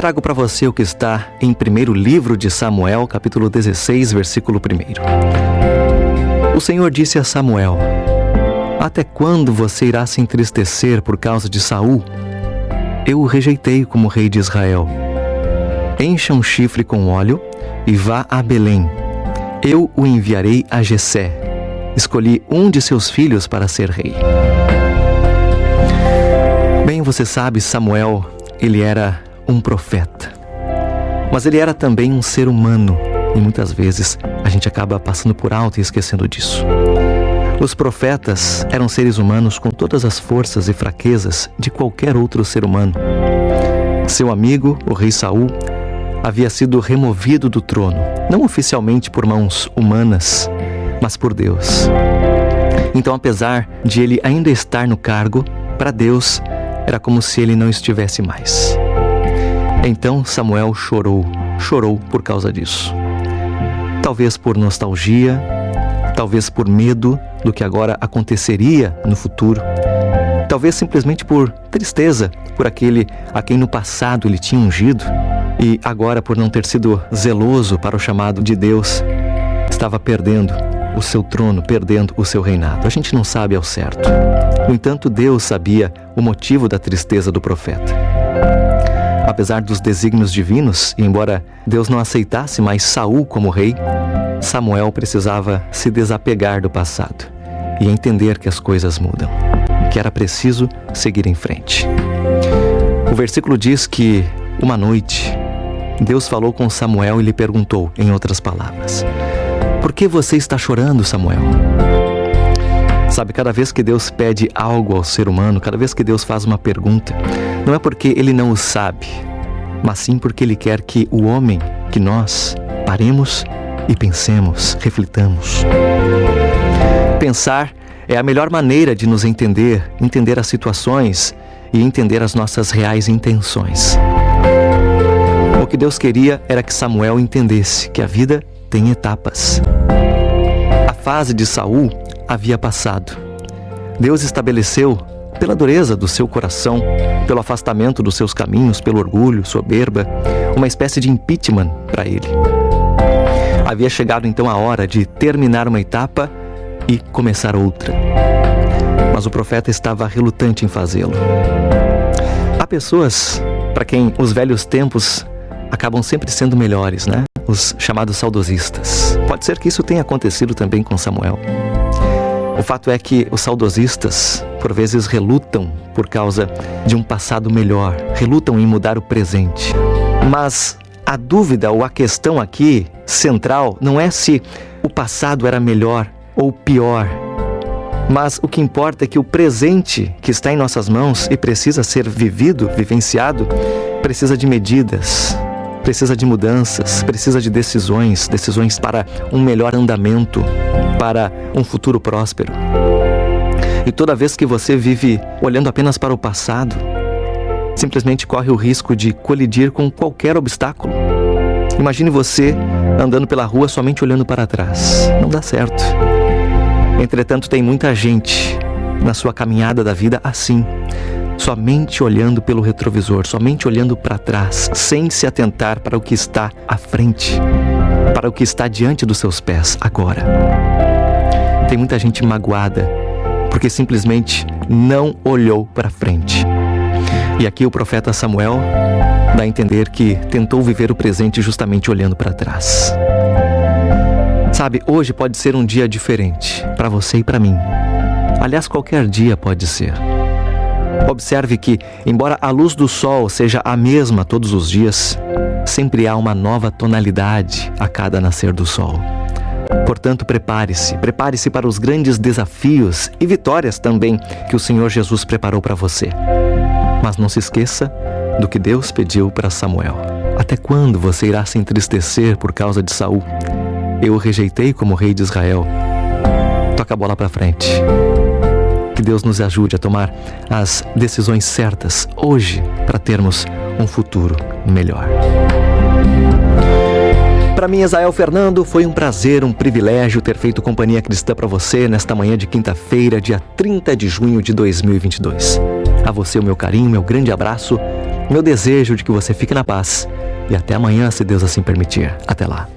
trago para você o que está em primeiro livro de Samuel, capítulo 16, versículo 1. O Senhor disse a Samuel: até quando você irá se entristecer por causa de Saul? Eu o rejeitei como rei de Israel. Encha um chifre com óleo e vá a Belém. Eu o enviarei a Jessé. Escolhi um de seus filhos para ser rei. Bem, você sabe, Samuel, ele era um profeta. Mas ele era também um ser humano. E muitas vezes a gente acaba passando por alto e esquecendo disso. Os profetas eram seres humanos com todas as forças e fraquezas de qualquer outro ser humano. Seu amigo, o rei Saul, havia sido removido do trono, não oficialmente por mãos humanas, mas por Deus. Então, apesar de ele ainda estar no cargo, para Deus era como se ele não estivesse mais. Então Samuel chorou por causa disso. Talvez por nostalgia, talvez por medo do que agora aconteceria no futuro, talvez simplesmente por tristeza por aquele a quem no passado ele tinha ungido e agora, por não ter sido zeloso para o chamado de Deus, estava perdendo o seu trono, perdendo o seu reinado. A gente não sabe ao certo. No entanto, Deus sabia o motivo da tristeza do profeta. Apesar dos desígnios divinos, e embora Deus não aceitasse mais Saul como rei, Samuel precisava se desapegar do passado e entender que as coisas mudam, que era preciso seguir em frente. O versículo diz que, uma noite, Deus falou com Samuel e lhe perguntou, em outras palavras: por que você está chorando, Samuel? Sabe, cada vez que Deus pede algo ao ser humano, cada vez que Deus faz uma pergunta, não é porque Ele não o sabe, mas sim porque Ele quer que o homem, que nós, paremos e pensemos, reflitamos. Pensar é a melhor maneira de nos entender as situações e entender as nossas reais intenções. O que Deus queria era que Samuel entendesse que a vida tem etapas. A fase de Saul havia passado. Deus estabeleceu, pela dureza do seu coração, pelo afastamento dos seus caminhos, pelo orgulho, soberba, uma espécie de impeachment para ele. Havia chegado então a hora de terminar uma etapa e começar outra. Mas o profeta estava relutante em fazê-lo. Há pessoas para quem os velhos tempos acabam sempre sendo melhores, né? Os chamados saudosistas. Pode ser que isso tenha acontecido também com Samuel. O fato é que os saudosistas, por vezes, relutam por causa de um passado melhor, relutam em mudar o presente. Mas a dúvida ou a questão aqui, central, não é se o passado era melhor ou pior, mas o que importa é que o presente que está em nossas mãos e precisa ser vivido, vivenciado, precisa de medidas, precisa de mudanças, precisa de decisões para um melhor andamento, para um futuro próspero. E toda vez que você vive olhando apenas para o passado, simplesmente corre o risco de colidir com qualquer obstáculo. Imagine você andando pela rua somente olhando para trás. Não dá certo. Entretanto, tem muita gente na sua caminhada da vida assim, somente olhando pelo retrovisor, somente olhando para trás, sem se atentar para o que está à frente, para o que está diante dos seus pés agora. Tem muita gente magoada, porque simplesmente não olhou para frente. E aqui o profeta Samuel dá a entender que tentou viver o presente justamente olhando para trás. Sabe, hoje pode ser um dia diferente para você e para mim. Aliás, qualquer dia pode ser. Observe que, embora a luz do sol seja a mesma todos os dias, sempre há uma nova tonalidade a cada nascer do sol. Portanto, prepare-se para os grandes desafios e vitórias também que o Senhor Jesus preparou para você. Mas não se esqueça do que Deus pediu para Samuel. Até quando você irá se entristecer por causa de Saul? Eu o rejeitei como rei de Israel. Toca a bola para frente. Que Deus nos ajude a tomar as decisões certas hoje para termos um futuro melhor. Para mim, Esael Fernando, foi um prazer, um privilégio ter feito companhia cristã para você nesta manhã de quinta-feira, dia 30 de junho de 2022. A você o meu carinho, meu grande abraço, meu desejo de que você fique na paz. E até amanhã, se Deus assim permitir. Até lá.